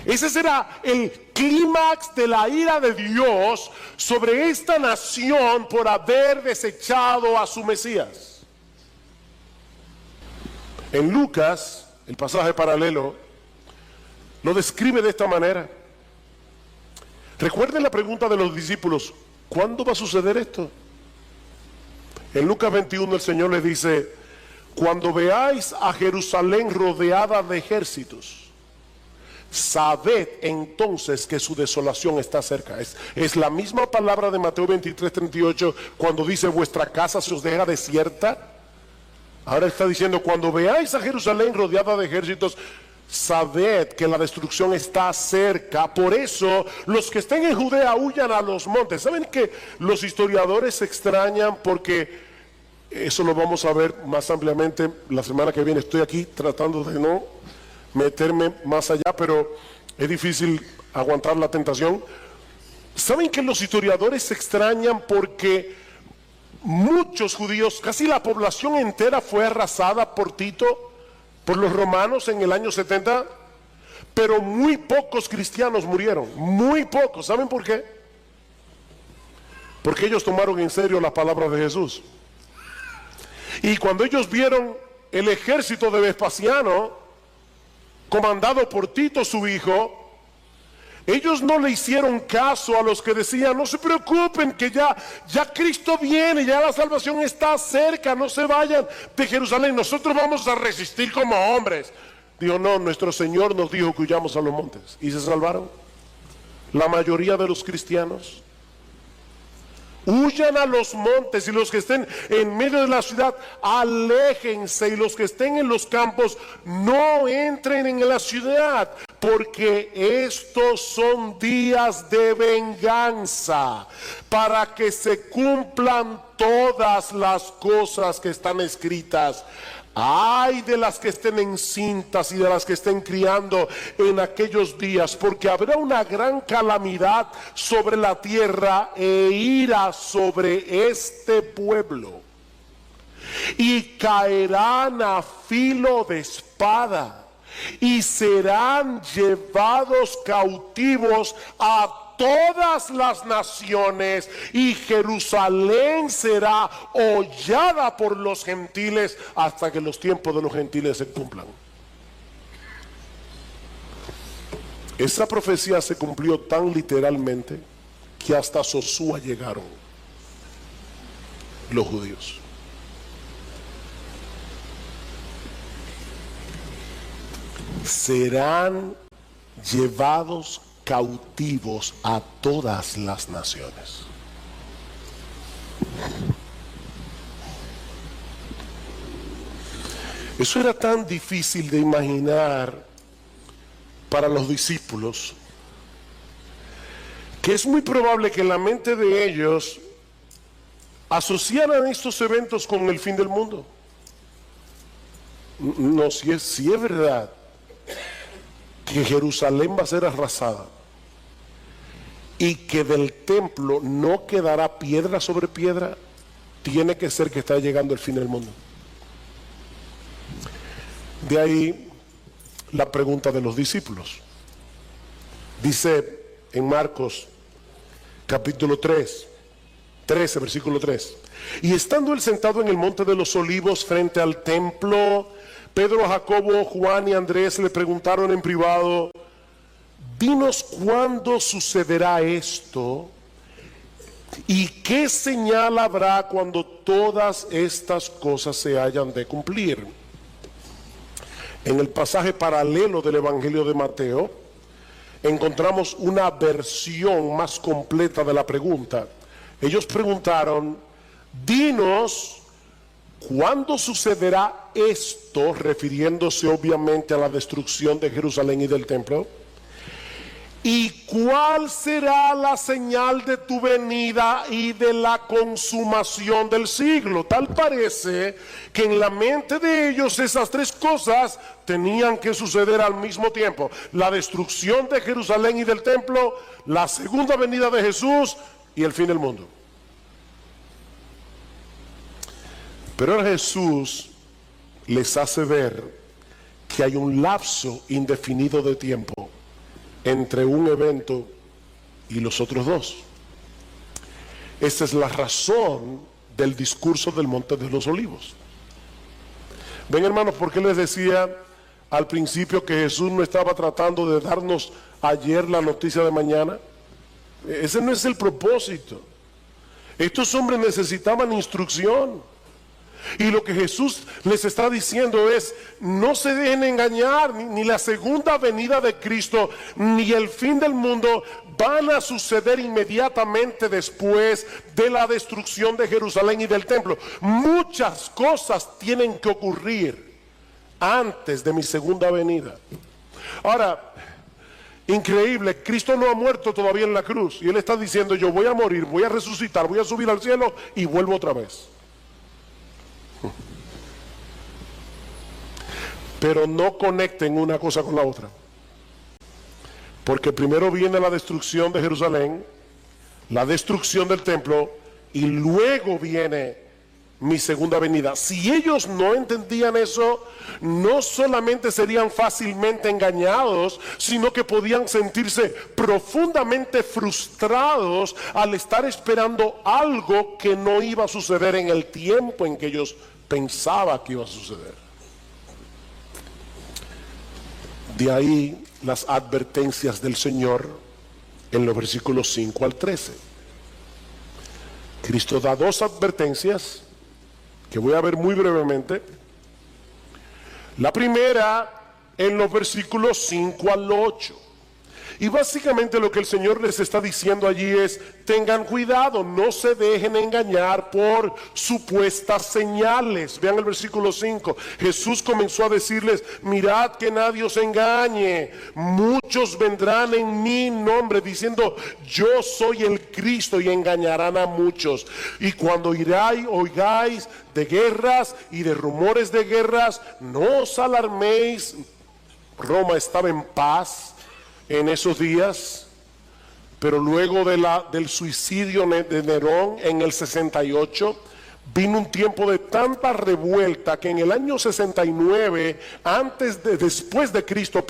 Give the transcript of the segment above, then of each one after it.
Ese será el clímax de la ira de Dios sobre esta nación por haber desechado a su Mesías. En Lucas, el pasaje paralelo lo describe de esta manera. Recuerden la pregunta de los discípulos: ¿cuándo va a suceder esto? En Lucas 21 el Señor les dice: cuando veáis a Jerusalén rodeada de ejércitos, sabed entonces que su desolación está cerca. Es la misma palabra de Mateo 23:38, cuando dice: vuestra casa se os deja desierta. Ahora está diciendo: cuando veáis a Jerusalén rodeada de ejércitos, sabed que la destrucción está cerca. Por eso los que estén en Judea huyan a los montes. ¿Saben que los historiadores se extrañan? Porque eso lo vamos a ver más ampliamente la semana que viene. Estoy aquí tratando de no meterme más allá, pero es difícil aguantar la tentación. ¿Saben que los historiadores se extrañan? Porque muchos judíos, casi la población entera, fue arrasada por Tito, por los romanos en el año 70, pero muy pocos cristianos murieron, muy pocos. ¿Saben por qué? Porque ellos tomaron en serio las palabras de Jesús. Y cuando ellos vieron el ejército de Vespasiano, comandado por Tito su hijo, ellos no le hicieron caso a los que decían: no se preocupen, que ya Cristo viene, ya la salvación está cerca, no se vayan de Jerusalén, nosotros vamos a resistir como hombres. Dijo: no, nuestro Señor nos dijo que huyamos a los montes. Y se salvaron la mayoría de los cristianos. Huyan a los montes, y los que estén en medio de la ciudad, aléjense, y los que estén en los campos, no entren en la ciudad, porque estos son días de venganza, para que se cumplan todas las cosas que están escritas. Ay de las que estén encintas y de las que estén criando en aquellos días, porque habrá una gran calamidad sobre la tierra e ira sobre este pueblo, y caerán a filo de espada y serán llevados cautivos a todas las naciones, y Jerusalén será hollada por los gentiles hasta que los tiempos de los gentiles se cumplan. Esa profecía se cumplió tan literalmente que hasta Sosúa llegaron los judíos. Serán llevados cautivos a todas las naciones. Eso era tan difícil de imaginar para los discípulos, que es muy probable que en la mente de ellos asociaran estos eventos con el fin del mundo. No, si es verdad que Jerusalén va a ser arrasada y que del templo no quedará piedra sobre piedra, tiene que ser que está llegando el fin del mundo. De ahí la pregunta de los discípulos. Dice en Marcos capítulo 13, versículo 3: y estando él sentado en el monte de los olivos frente al templo, Pedro, Jacobo, Juan y Andrés le preguntaron en privado: dinos cuándo sucederá esto, y qué señal habrá cuando todas estas cosas se hayan de cumplir. En el pasaje paralelo del Evangelio de Mateo encontramos una versión más completa de la pregunta. Ellos preguntaron: dinos ¿cuándo sucederá esto?, refiriéndose obviamente a la destrucción de Jerusalén y del templo. ¿Y cuál será la señal de tu venida y de la consumación del siglo? Tal parece que en la mente de ellos esas tres cosas tenían que suceder al mismo tiempo: la destrucción de Jerusalén y del templo, la segunda venida de Jesús y el fin del mundo. Pero ahora Jesús les hace ver que hay un lapso indefinido de tiempo entre un evento y los otros dos. Esa es la razón del discurso del Monte de los Olivos. Ven, hermanos, ¿por qué les decía al principio que Jesús no estaba tratando de darnos ayer la noticia de mañana? Ese no es el propósito. Estos hombres necesitaban instrucción. Y lo que Jesús les está diciendo es: no se dejen engañar, ni la segunda venida de Cristo, ni el fin del mundo van a suceder inmediatamente después de la destrucción de Jerusalén y del templo. Muchas cosas tienen que ocurrir antes de mi segunda venida. Ahora, increíble, Cristo no ha muerto todavía en la cruz, y Él está diciendo: yo voy a morir, voy a resucitar, voy a subir al cielo y vuelvo otra vez. Pero no conecten una cosa con la otra, porque primero viene la destrucción de Jerusalén, la destrucción del templo, y luego viene mi segunda venida. Si ellos no entendían eso, no solamente serían fácilmente engañados, sino que podían sentirse profundamente frustrados al estar esperando algo que no iba a suceder en el tiempo en que ellos pensaban que iba a suceder. De ahí las advertencias del Señor en los versículos 5 al 13. Cristo da dos advertencias que voy a ver muy brevemente. La primera en los versículos 5 al 8. Y básicamente lo que el Señor les está diciendo allí es: tengan cuidado, no se dejen engañar por supuestas señales. Vean el versículo 5. Jesús comenzó a decirles: mirad que nadie os engañe. Muchos vendrán en mi nombre diciendo: yo soy el Cristo, y engañarán a muchos. Y cuando oigáis de guerras y de rumores de guerras, no os alarméis. Roma estaba en paz en esos días, pero luego del suicidio de Nerón en el 68, vino un tiempo de tanta revuelta que en el año 69, después de Cristo,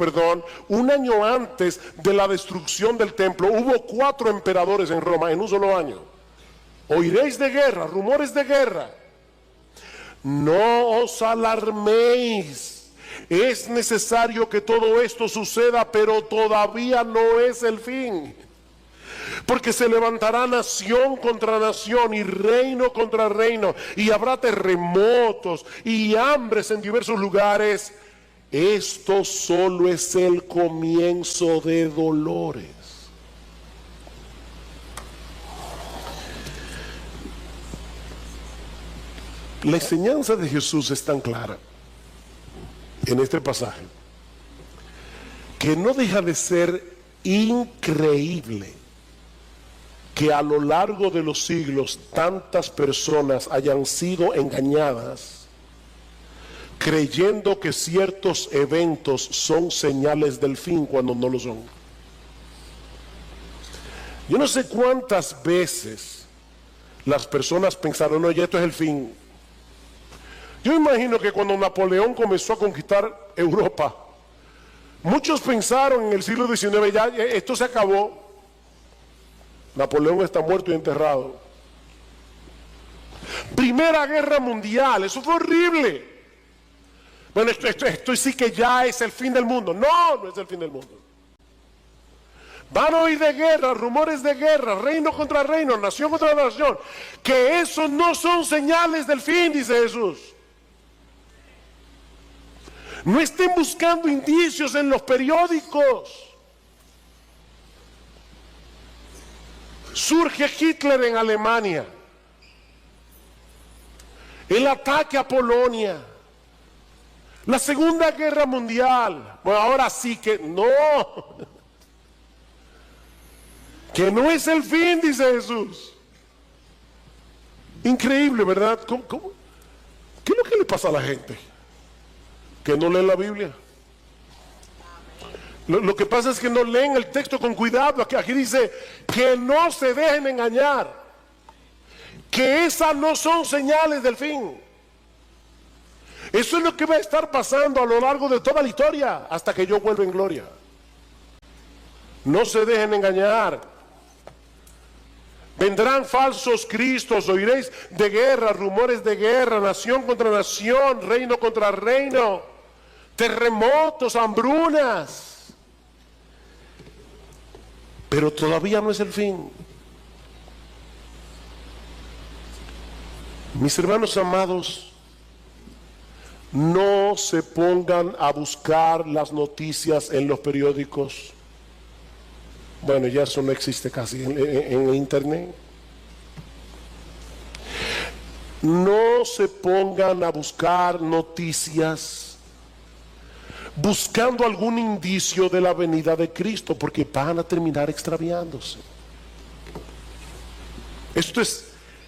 un año antes de la destrucción del templo, hubo 4 emperadores en Roma en un solo año. Oiréis de guerra, rumores de guerra. No os alarméis. Es necesario que todo esto suceda, pero todavía no es el fin. Porque se levantará nación contra nación y reino contra reino, y habrá terremotos y hambres en diversos lugares. Esto solo es el comienzo de dolores. La enseñanza de Jesús es tan clara en este pasaje que no deja de ser increíble que a lo largo de los siglos tantas personas hayan sido engañadas creyendo que ciertos eventos son señales del fin cuando no lo son. Yo no sé cuántas veces las personas pensaron: oye, esto es el fin. Yo imagino que cuando Napoleón comenzó a conquistar Europa, muchos pensaron en el siglo XIX: ya esto se acabó. Napoleón está muerto y enterrado. Primera Guerra Mundial, eso fue horrible. Bueno, esto sí que ya es el fin del mundo. No, no es el fin del mundo. Van a oír de guerra, rumores de guerra, reino contra reino, nación contra nación. Que esos no son señales del fin, dice Jesús. No estén buscando indicios en los periódicos. Surge Hitler en Alemania, el ataque a Polonia, la Segunda Guerra Mundial. Bueno, ahora sí que no es el fin, dice Jesús. Increíble, ¿verdad? ¿Cómo? ¿Qué es lo que le pasa a la gente que no lee la Biblia? Lo que pasa es que no leen el texto con cuidado. Aquí dice que no se dejen engañar, que esas no son señales del fin. Eso es lo que va a estar pasando a lo largo de toda la historia hasta que yo vuelva en gloria. No se dejen engañar. Vendrán falsos cristos, oiréis de guerra, rumores de guerra, nación contra nación, reino contra reino, terremotos, hambrunas. Pero todavía no es el fin. Mis hermanos amados, no se pongan a buscar las noticias en los periódicos. Bueno, ya eso no existe casi en internet. No se pongan a buscar noticias buscando algún indicio de la venida de Cristo, porque van a terminar extraviándose. Esto es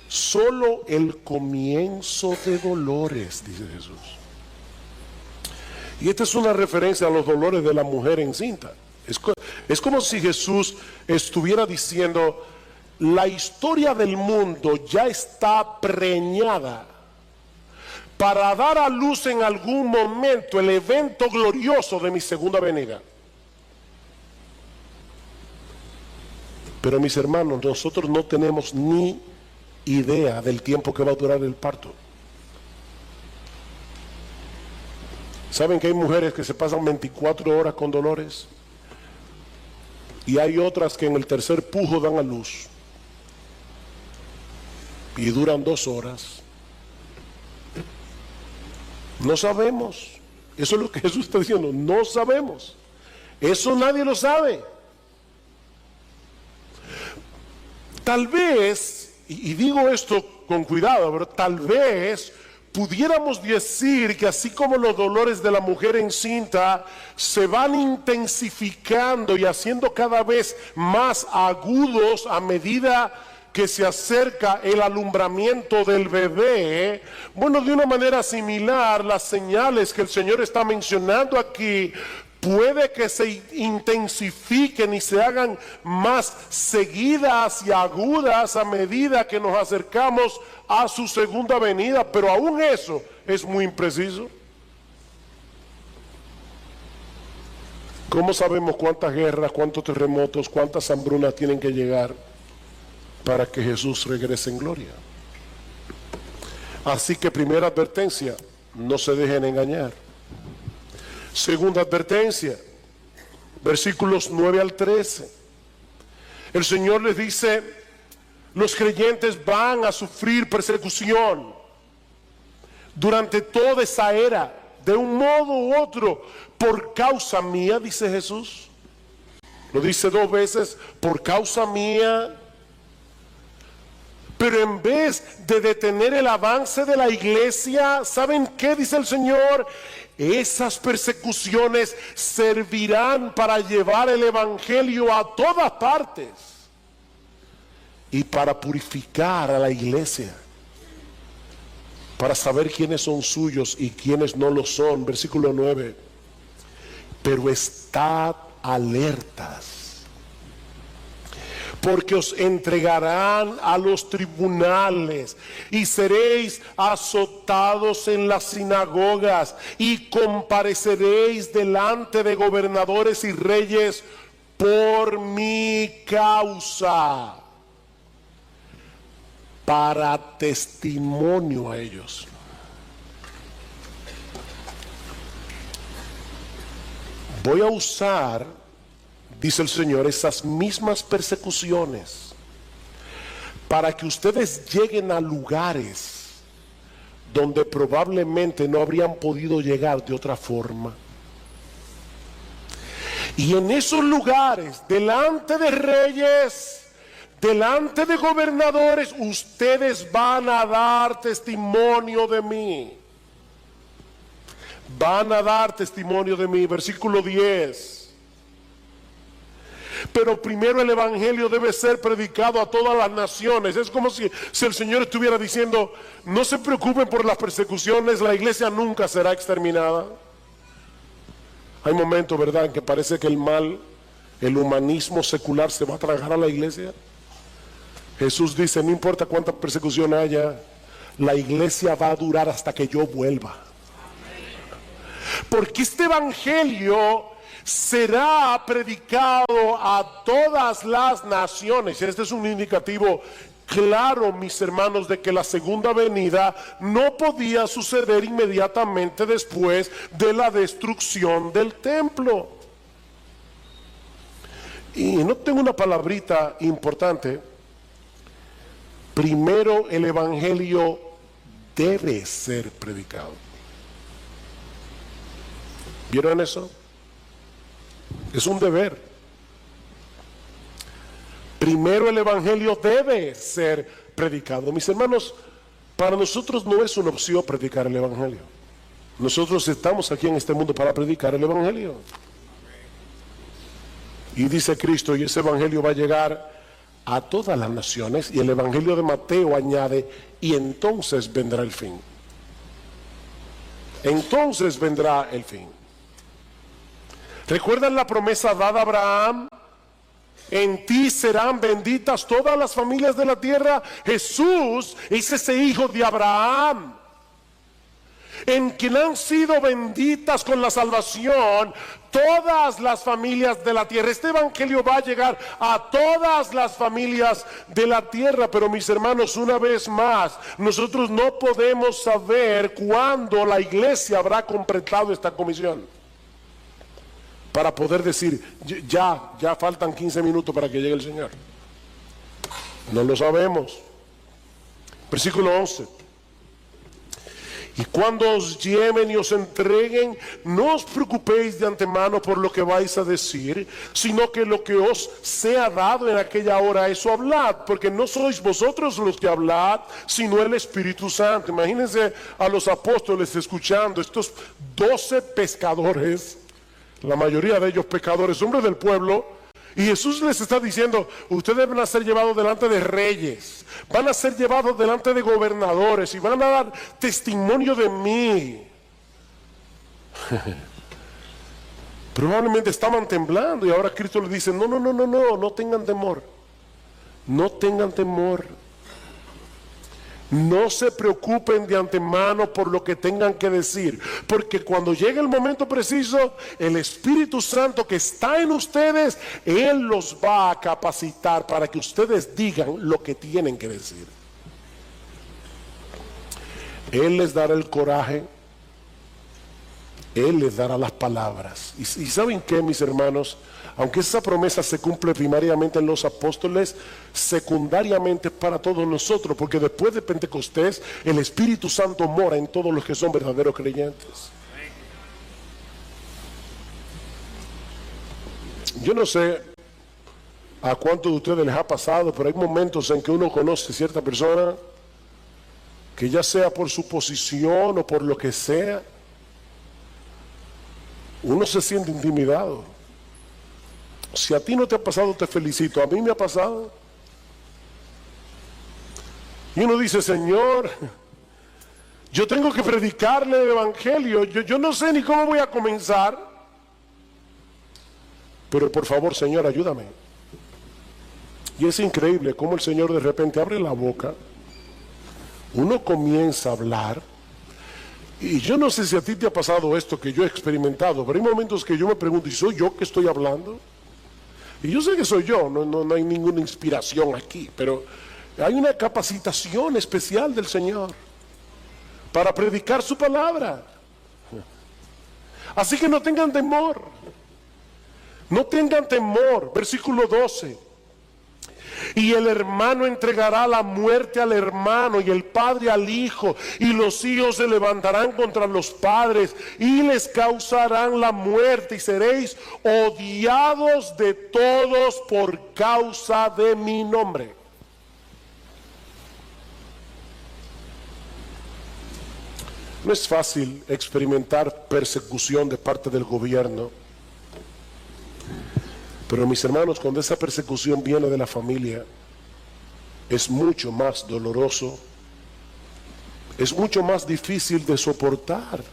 solo el comienzo de dolores, dice Jesús. Y esta es una referencia a los dolores de la mujer encinta. Es como si Jesús estuviera diciendo: la historia del mundo ya está preñada para dar a luz en algún momento el evento glorioso de mi segunda venida. Pero mis hermanos, nosotros no tenemos ni idea del tiempo que va a durar el parto. ¿Saben que hay mujeres que se pasan 24 horas con dolores? Y hay otras que en el tercer pujo dan a luz y duran 2 horas. No sabemos. Eso es lo que Jesús está diciendo. No sabemos. Eso nadie lo sabe. Tal vez, y digo esto con cuidado, pero tal vez pudiéramos decir que así como los dolores de la mujer encinta se van intensificando y haciendo cada vez más agudos a medida que se acerca el alumbramiento del bebé, bueno, de una manera similar, las señales que el Señor está mencionando aquí puede que se intensifiquen y se hagan más seguidas y agudas a medida que nos acercamos a su segunda venida, pero aún eso es muy impreciso. ¿Cómo sabemos cuántas guerras, cuántos terremotos, cuántas hambrunas tienen que llegar para que Jesús regrese en gloria? Así que primera advertencia: no se dejen engañar. Segunda advertencia, versículos 9 al 13. El Señor les dice: los creyentes van a sufrir persecución durante toda esa era, de un modo u otro, por causa mía, dice Jesús. Lo dice 2 veces: por causa mía. Pero en vez de detener el avance de la iglesia, ¿saben qué dice el Señor? Esas persecuciones servirán para llevar el evangelio a todas partes y para purificar a la iglesia, para saber quiénes son suyos y quiénes no lo son. Versículo 9. Pero estad alertas, porque os entregarán a los tribunales y seréis azotados en las sinagogas y compareceréis delante de gobernadores y reyes por mi causa, para testimonio a ellos. Voy a usar, dice el Señor, esas mismas persecuciones para que ustedes lleguen a lugares donde probablemente no habrían podido llegar de otra forma. Y en esos lugares, delante de reyes, delante de gobernadores, ustedes van a dar testimonio de mí. Van a dar testimonio de mí. Versículo 10. Pero primero el evangelio debe ser predicado a todas las naciones. Es como si el Señor estuviera diciendo: no se preocupen por las persecuciones, la iglesia nunca será exterminada. Hay momentos, ¿verdad?, en que parece que el mal, el humanismo secular se va a tragar a la iglesia. Jesús dice: no importa cuánta persecución haya, la iglesia va a durar hasta que yo vuelva. Porque este evangelio será predicado a todas las naciones. Este es un indicativo claro, mis hermanos, de que la segunda venida no podía suceder inmediatamente después de la destrucción del templo. Y no tengo una palabrita importante. Primero, el evangelio debe ser predicado. ¿Vieron eso? Es un deber. Primero el evangelio debe ser predicado. Mis hermanos, para nosotros no es una opción predicar el evangelio. Nosotros estamos aquí en este mundo para predicar el evangelio. Y dice Cristo, y ese evangelio va a llegar a todas las naciones. Y el evangelio de Mateo añade, y entonces vendrá el fin. Entonces vendrá el fin. ¿Recuerdan la promesa dada a Abraham? En ti serán benditas todas las familias de la tierra. Jesús es ese hijo de Abraham, en quien han sido benditas con la salvación todas las familias de la tierra. Este evangelio va a llegar a todas las familias de la tierra. Pero mis hermanos, una vez más, nosotros no podemos saber cuándo la iglesia habrá completado esta comisión, para poder decir, ya faltan 15 minutos para que llegue el Señor. No lo sabemos. Versículo 11. Y cuando os lleven y os entreguen, no os preocupéis de antemano por lo que vais a decir, sino que lo que os sea dado en aquella hora, eso hablad, porque no sois vosotros los que hablad, sino el Espíritu Santo. Imagínense a los apóstoles escuchando, estos 12 pescadores, la mayoría de ellos pecadores, hombres del pueblo, y Jesús les está diciendo, ustedes van a ser llevados delante de reyes, van a ser llevados delante de gobernadores y van a dar testimonio de mí. Probablemente estaban temblando y ahora Cristo les dice, no tengan temor, no tengan temor. No se preocupen de antemano por lo que tengan que decir, porque cuando llegue el momento preciso, el Espíritu Santo que está en ustedes, Él los va a capacitar para que ustedes digan lo que tienen que decir. Él les dará el coraje, Él les dará las palabras. Y ¿saben qué, mis hermanos? Aunque esa promesa se cumple primariamente en los apóstoles, secundariamente para todos nosotros, porque después de Pentecostés el Espíritu Santo mora en todos los que son verdaderos creyentes. Yo no sé a cuántos de ustedes les ha pasado, pero hay momentos en que uno conoce a cierta persona que, ya sea por su posición o por lo que sea, uno se siente intimidado. Si a ti no te ha pasado, te felicito. A mí me ha pasado. Y uno dice, Señor, yo tengo que predicarle el evangelio. Yo no sé ni cómo voy a comenzar. Pero por favor, Señor, ayúdame. Y es increíble cómo el Señor de repente abre la boca. Uno comienza a hablar. Y yo no sé si a ti te ha pasado esto que yo he experimentado, pero hay momentos que yo me pregunto, ¿y soy yo que estoy hablando? Y yo sé que soy yo, no hay ninguna inspiración aquí, pero hay una capacitación especial del Señor para predicar su palabra. Así que no tengan temor, no tengan temor. Versículo 12. Y el hermano entregará la muerte al hermano y el padre al hijo, y los hijos se levantarán contra los padres y les causarán la muerte, y seréis odiados de todos por causa de mi nombre. No es fácil experimentar persecución de parte del gobierno. Pero mis hermanos, cuando esa persecución viene de la familia, es mucho más doloroso, es mucho más difícil de soportar.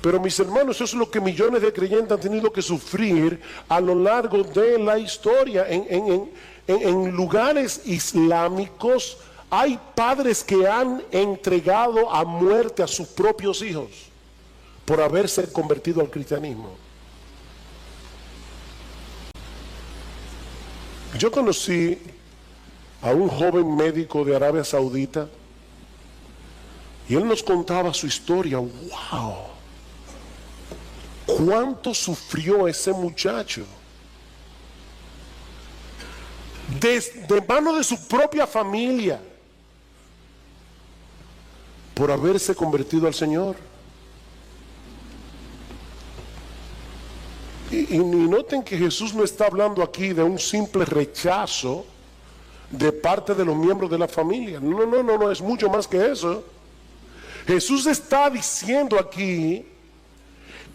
Pero mis hermanos, eso es lo que millones de creyentes han tenido que sufrir a lo largo de la historia. En lugares islámicos hay padres que han entregado a muerte a sus propios hijos por haberse convertido al cristianismo. Yo conocí a un joven médico de Arabia Saudita y él nos contaba su historia. ¡Wow! ¿Cuánto sufrió ese muchacho? De mano de su propia familia por haberse convertido al Señor. Y noten que Jesús no está hablando aquí de un simple rechazo de parte de los miembros de la familia. No, es mucho más que eso. Jesús está diciendo aquí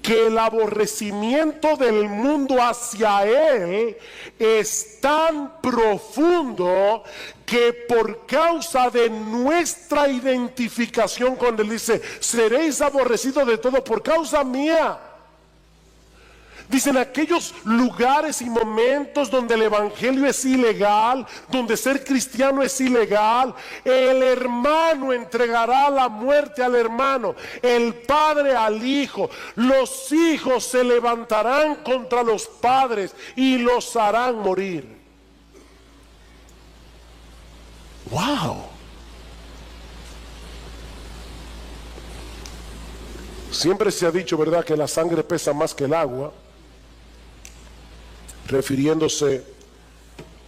que el aborrecimiento del mundo hacia Él es tan profundo que por causa de nuestra identificación con Él, dice, seréis aborrecidos de todo por causa mía. Dicen aquellos lugares y momentos donde el evangelio es ilegal, donde ser cristiano es ilegal, el hermano entregará la muerte al hermano, el padre al hijo, los hijos se levantarán contra los padres y los harán morir. ¡Wow! Siempre se ha dicho, ¿verdad?, que la sangre pesa más que el agua, refiriéndose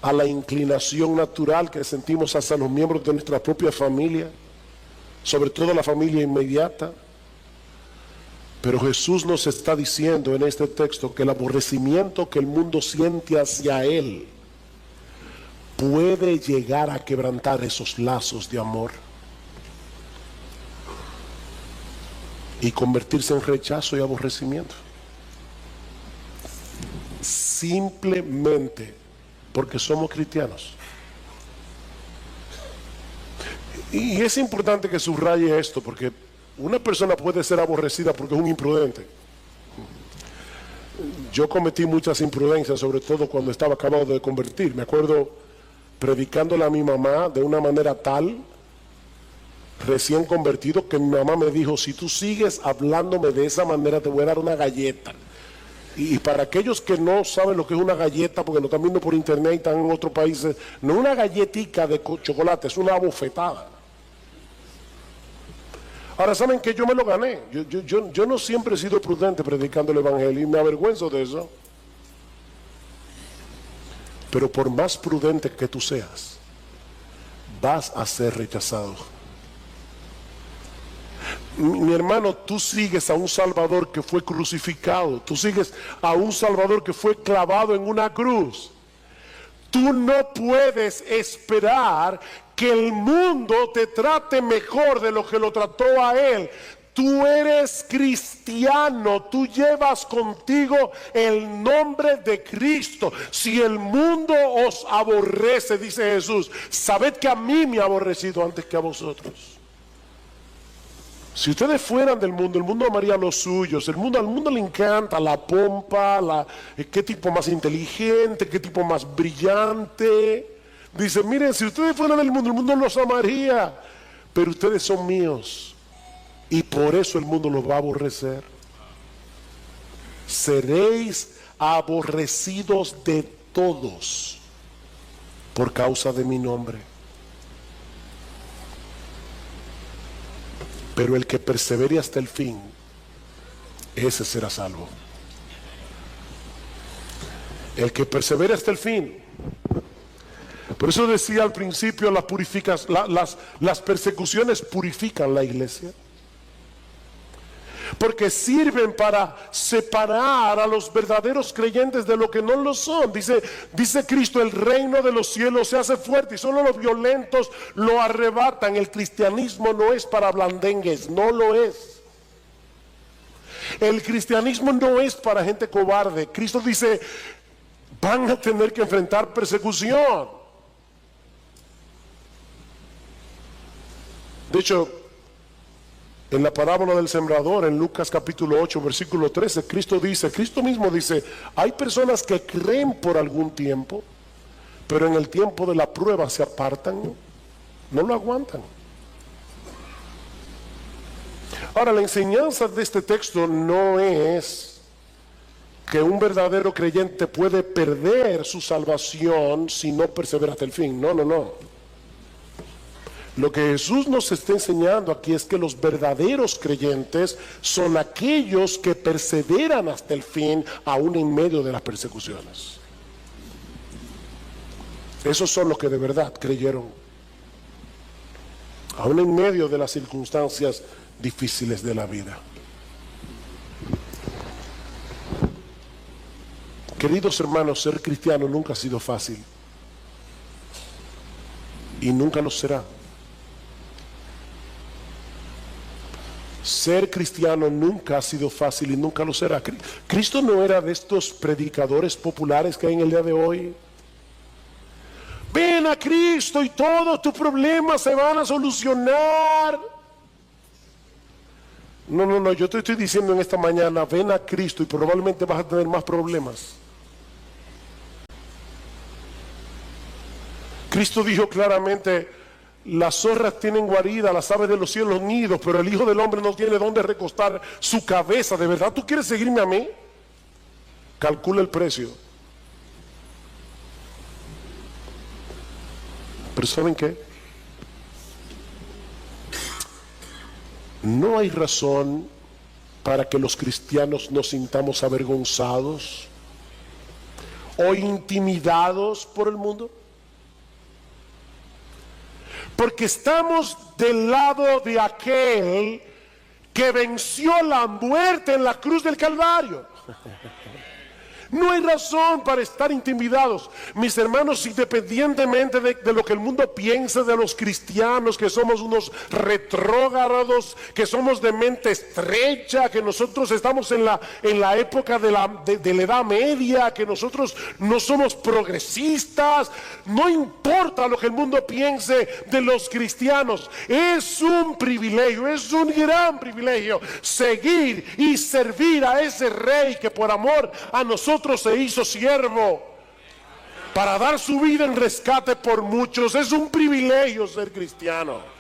a la inclinación natural que sentimos hacia los miembros de nuestra propia familia, sobre todo la familia inmediata. Pero Jesús nos está diciendo en este texto que el aborrecimiento que el mundo siente hacia Él puede llegar a quebrantar esos lazos de amor y convertirse en rechazo y aborrecimiento. Simplemente porque somos cristianos. Y es importante que subraye esto, porque una persona puede ser aborrecida porque es un imprudente. Yo cometí muchas imprudencias, sobre todo cuando estaba acabado de convertir. Me acuerdo predicándole a mi mamá de una manera tal, recién convertido, que mi mamá me dijo: si tú sigues hablándome de esa manera te voy a dar una galleta. Y para aquellos que no saben lo que es una galleta, porque lo están viendo por internet y están en otros países, no es una galletica de chocolate, es una bofetada. Ahora, saben que yo me lo gané. Yo no siempre he sido prudente predicando el evangelio y me avergüenzo de eso. Pero por más prudente que tú seas, vas a ser rechazado. Mi hermano, tú sigues a un Salvador que fue crucificado, tú sigues a un Salvador que fue clavado en una cruz. Tú no puedes esperar que el mundo te trate mejor de lo que lo trató a Él. Tú eres cristiano, tú llevas contigo el nombre de Cristo. Si el mundo os aborrece, dice Jesús, sabed que a mí me ha aborrecido antes que a vosotros. Si ustedes fueran del mundo, el mundo amaría los suyos. Al mundo le encanta la pompa, qué tipo más inteligente, qué tipo más brillante. Dice, miren, si ustedes fueran del mundo, el mundo los amaría. Pero ustedes son míos. Y por eso el mundo los va a aborrecer. Seréis aborrecidos de todos por causa de mi nombre. Pero el que persevere hasta el fin, ese será salvo. El que persevere hasta el fin. Por eso decía al principio, las persecuciones purifican la iglesia. Porque sirven para separar a los verdaderos creyentes de lo que no lo son. Dice Cristo, el reino de los cielos se hace fuerte y solo los violentos lo arrebatan. El cristianismo no es para blandengues, no lo es. El cristianismo no es para gente cobarde. Cristo dice, van a tener que enfrentar persecución. De hecho, en la parábola del sembrador, en Lucas capítulo 8, versículo 13, Cristo mismo dice, hay personas que creen por algún tiempo, pero en el tiempo de la prueba se apartan, no lo aguantan. Ahora, la enseñanza de este texto no es que un verdadero creyente puede perder su salvación si no persevera hasta el fin. No, no, no. Lo que Jesús nos está enseñando aquí es que los verdaderos creyentes son aquellos que perseveran hasta el fin, aún en medio de las persecuciones. Esos son los que de verdad creyeron, aún en medio de las circunstancias difíciles de la vida. Queridos hermanos, ser cristiano nunca ha sido fácil y nunca lo será. Ser cristiano nunca ha sido fácil y nunca lo será. Cristo no era de estos predicadores populares que hay en el día de hoy. Ven a Cristo y todos tus problemas se van a solucionar. No, no, no, yo te estoy diciendo en esta mañana, ven a Cristo y probablemente vas a tener más problemas. Cristo dijo claramente: las zorras tienen guarida, las aves de los cielos nidos, pero el Hijo del Hombre no tiene dónde recostar su cabeza. ¿De verdad tú quieres seguirme a mí? Calcula el precio. Pero ¿saben qué? No hay razón para que los cristianos nos sintamos avergonzados o intimidados por el mundo. Porque estamos del lado de aquel que venció la muerte en la cruz del Calvario. No hay razón para estar intimidados. Mis hermanos, independientemente de lo que el mundo piense de los cristianos, que somos unos retrógrados, que somos de mente estrecha, que nosotros estamos en la época de la Edad Media, que nosotros no somos progresistas, no importa lo que el mundo piense de los cristianos. Es un privilegio, es un gran privilegio seguir y servir a ese Rey que por amor a nosotros se hizo siervo para dar su vida en rescate por muchos. Es un privilegio ser cristiano.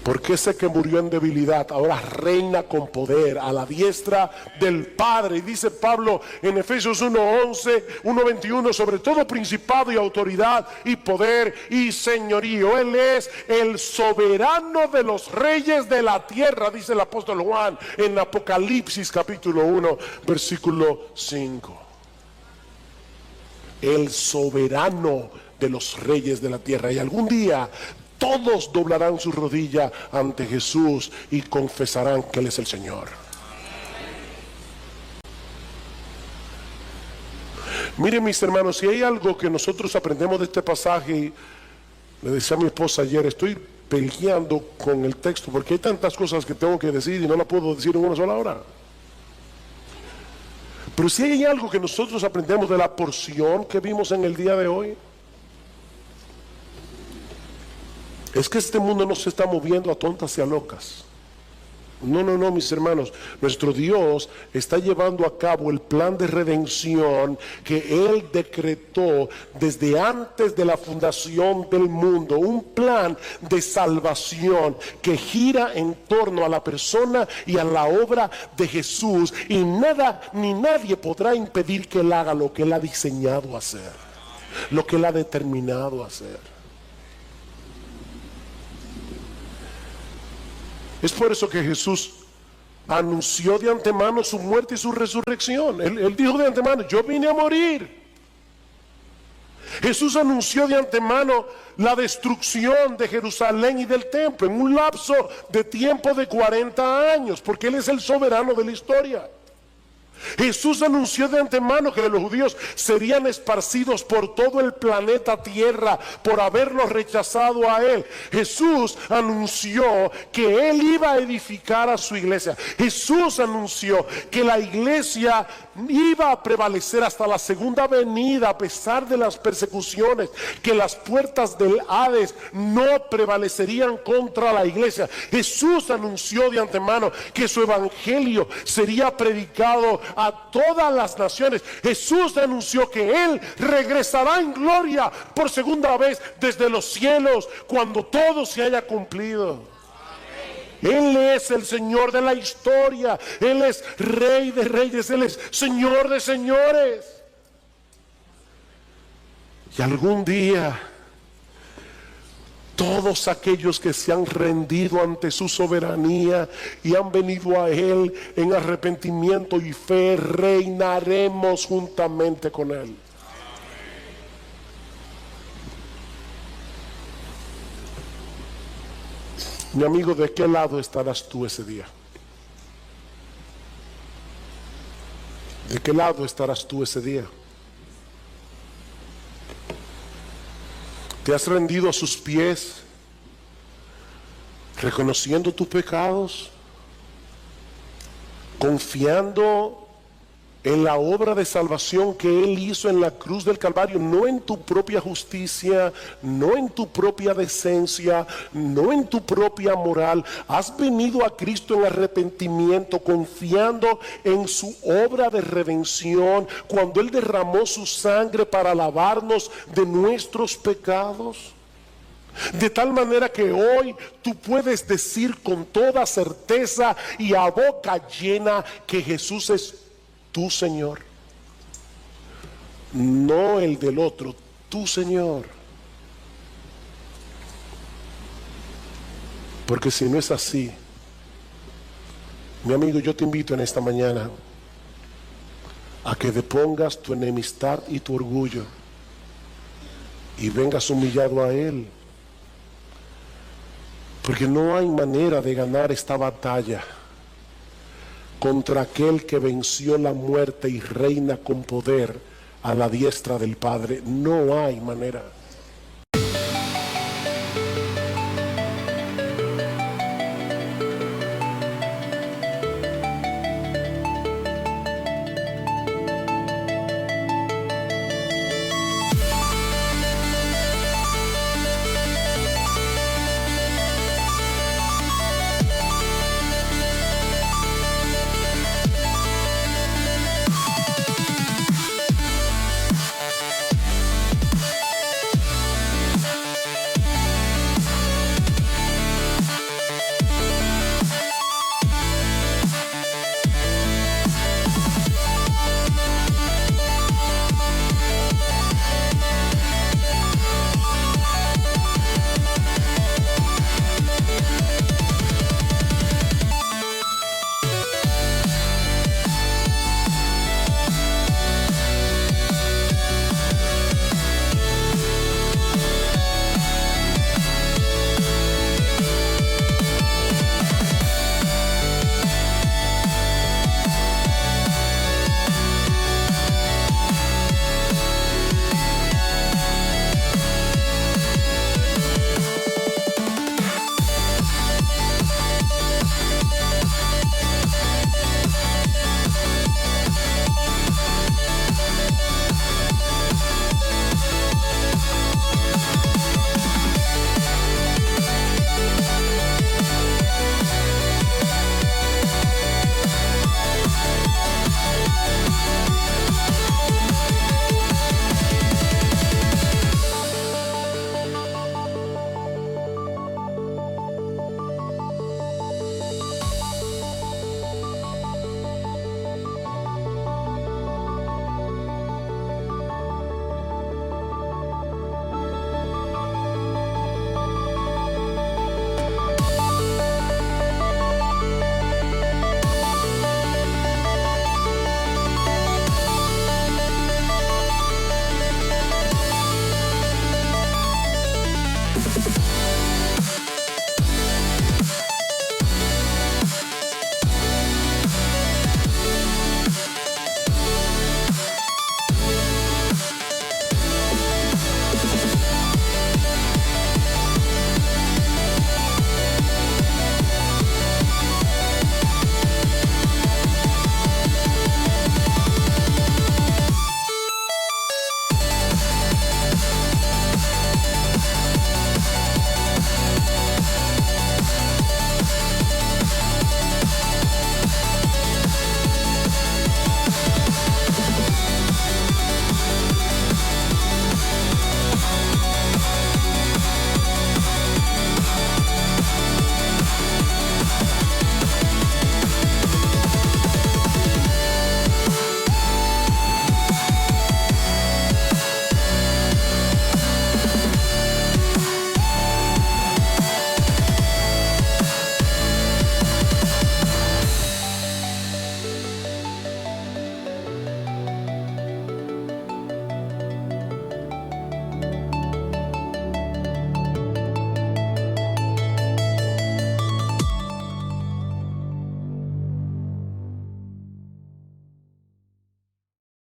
Porque ese que murió en debilidad ahora reina con poder a la diestra del Padre. Y dice Pablo en Efesios 1:11, 1:21, sobre todo principado y autoridad y poder y señorío. Él es el soberano de los reyes de la tierra, dice el apóstol Juan en Apocalipsis capítulo 1, versículo 5. El soberano de los reyes de la tierra. Y algún día todos doblarán su rodilla ante Jesús y confesarán que Él es el Señor. Miren, mis hermanos, si hay algo que nosotros aprendemos de este pasaje, le decía a mi esposa ayer, estoy peleando con el texto porque hay tantas cosas que tengo que decir y no las puedo decir en una sola hora. Pero si hay algo que nosotros aprendemos de la porción que vimos en el día de hoy, es que este mundo no se está moviendo a tontas y a locas. No, no, no, mis hermanos. Nuestro Dios está llevando a cabo el plan de redención que Él decretó desde antes de la fundación del mundo. Un plan de salvación que gira en torno a la persona y a la obra de Jesús. Y nada ni nadie podrá impedir que Él haga lo que Él ha diseñado hacer, lo que Él ha determinado hacer. Es por eso que Jesús anunció de antemano su muerte y su resurrección. Él dijo de antemano: yo vine a morir. Jesús anunció de antemano la destrucción de Jerusalén y del templo en un lapso de tiempo de 40 años, porque Él es el soberano de la historia. Jesús anunció de antemano que los judíos serían esparcidos por todo el planeta Tierra por haberlos rechazado a Él. Jesús anunció que Él iba a edificar a su iglesia. Jesús anunció que la iglesia iba a prevalecer hasta la segunda venida a pesar de las persecuciones, que las puertas del Hades no prevalecerían contra la iglesia. Jesús anunció de antemano que su evangelio sería predicado a todas las naciones. Jesús anunció que Él regresará en gloria por segunda vez desde los cielos cuando todo se haya cumplido. Él es el Señor de la historia. Él es Rey de reyes. Él es Señor de señores. Y algún día todos aquellos que se han rendido ante su soberanía y han venido a Él en arrepentimiento y fe, reinaremos juntamente con Él. Mi amigo, ¿de qué lado estarás tú ese día? ¿De qué lado estarás tú ese día? ¿Te has rendido a sus pies, reconociendo tus pecados, confiando en la obra de salvación que Él hizo en la cruz del Calvario, no en tu propia justicia, no en tu propia decencia, no en tu propia moral? Has venido a Cristo en arrepentimiento, confiando en su obra de redención, cuando Él derramó su sangre para lavarnos de nuestros pecados. De tal manera que hoy tú puedes decir con toda certeza y a boca llena que Jesús es tu Señor, no el del otro, tu Señor. Porque si no es así, mi amigo, yo te invito en esta mañana a que depongas tu enemistad y tu orgullo y vengas humillado a Él, porque no hay manera de ganar esta batalla contra aquel que venció la muerte y reina con poder a la diestra del Padre. No hay manera.